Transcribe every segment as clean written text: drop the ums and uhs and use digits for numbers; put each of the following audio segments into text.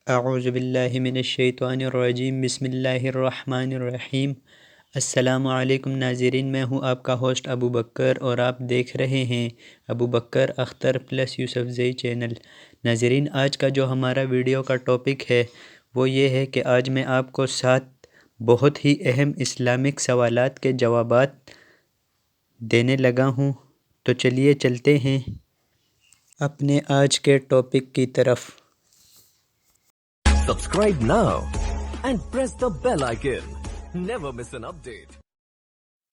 اعوذ باللہ من الشیطان الرجیم، بسم اللہ الرحمن الرحیم۔ السلام علیکم ناظرین، میں ہوں آپ کا ہوسٹ ابو بکر اور آپ دیکھ رہے ہیں ابو بکر اختر پلس یوسف زئی چینل۔ ناظرین، آج کا جو ہمارا ویڈیو کا ٹاپک ہے وہ یہ ہے کہ آج میں آپ کو 7 بہت ہی اہم اسلامک سوالات کے جوابات دینے لگا ہوں، تو چلیے چلتے ہیں اپنے آج کے ٹاپک کی طرف۔ Subscribe now and press the bell icon. Never miss an update.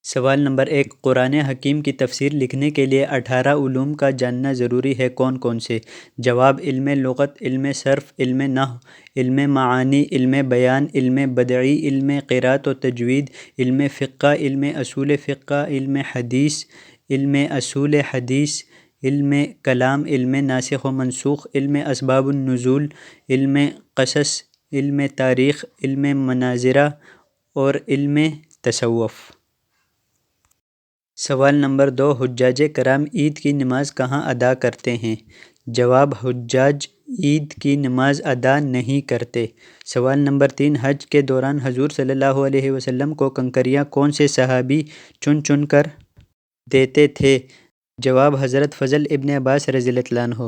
سوال نمبر 1، قرآن حکیم کی تفسیر لکھنے کے لیے 18 علوم کا جاننا ضروری ہے، کون کون سے؟ جواب: علم لغت، علم صرف، علم نحو، علم معانی، علم بیان، علم بدعی، علم قراءت و تجوید، علم فقہ، علم اصول فقہ، علم حدیث، علم اصول حدیث، علم کلام، علم ناسخ و منسوخ، علم اسباب النزول، علم قصص، علم تاریخ، علم مناظرہ اور علم تصوف۔ سوال نمبر 2، حجاج کرام عید کی نماز کہاں ادا کرتے ہیں؟ جواب: حجاج عید کی نماز ادا نہیں کرتے۔ سوال نمبر 3، حج کے دوران حضور صلی اللہ علیہ وسلم کو کنکریاں کون سے صحابی چن چن کر دیتے تھے؟ جواب: حضرت فضل ابن عباس رضی اللہ عنہ۔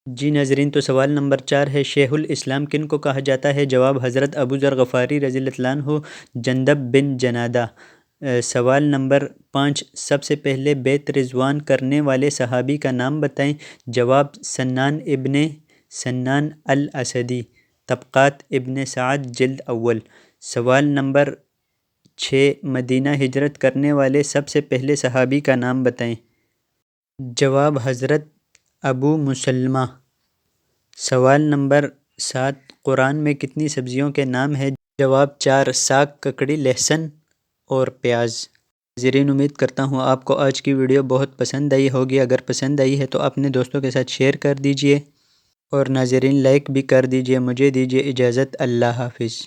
جی ناظرین، تو سوال نمبر 4 ہے، شیخ الاسلام کن کو کہا جاتا ہے؟ جواب: حضرت ابو ذر غفاری رضی اللہ عنہ، جندب بن جنادہ۔ سوال نمبر 5، سب سے پہلے بیعت رضوان کرنے والے صحابی کا نام بتائیں۔ جواب: سنان ابن سنان الاسدی، طبقات ابن سعد جلد اول۔ سوال نمبر 6، مدینہ ہجرت کرنے والے سب سے پہلے صحابی کا نام بتائیں۔ جواب: حضرت ابو مسلمہ۔ سوال نمبر 7، قرآن میں کتنی سبزیوں کے نام ہیں؟ جواب: 4، ساگ، ککڑی، لہسن اور پیاز۔ ناظرین، امید کرتا ہوں آپ کو آج کی ویڈیو بہت پسند آئی ہوگی۔ اگر پسند آئی ہے تو اپنے دوستوں کے ساتھ شیئر کر دیجئے اور ناظرین لائک بھی کر دیجئے۔ مجھے دیجئے اجازت، اللہ حافظ۔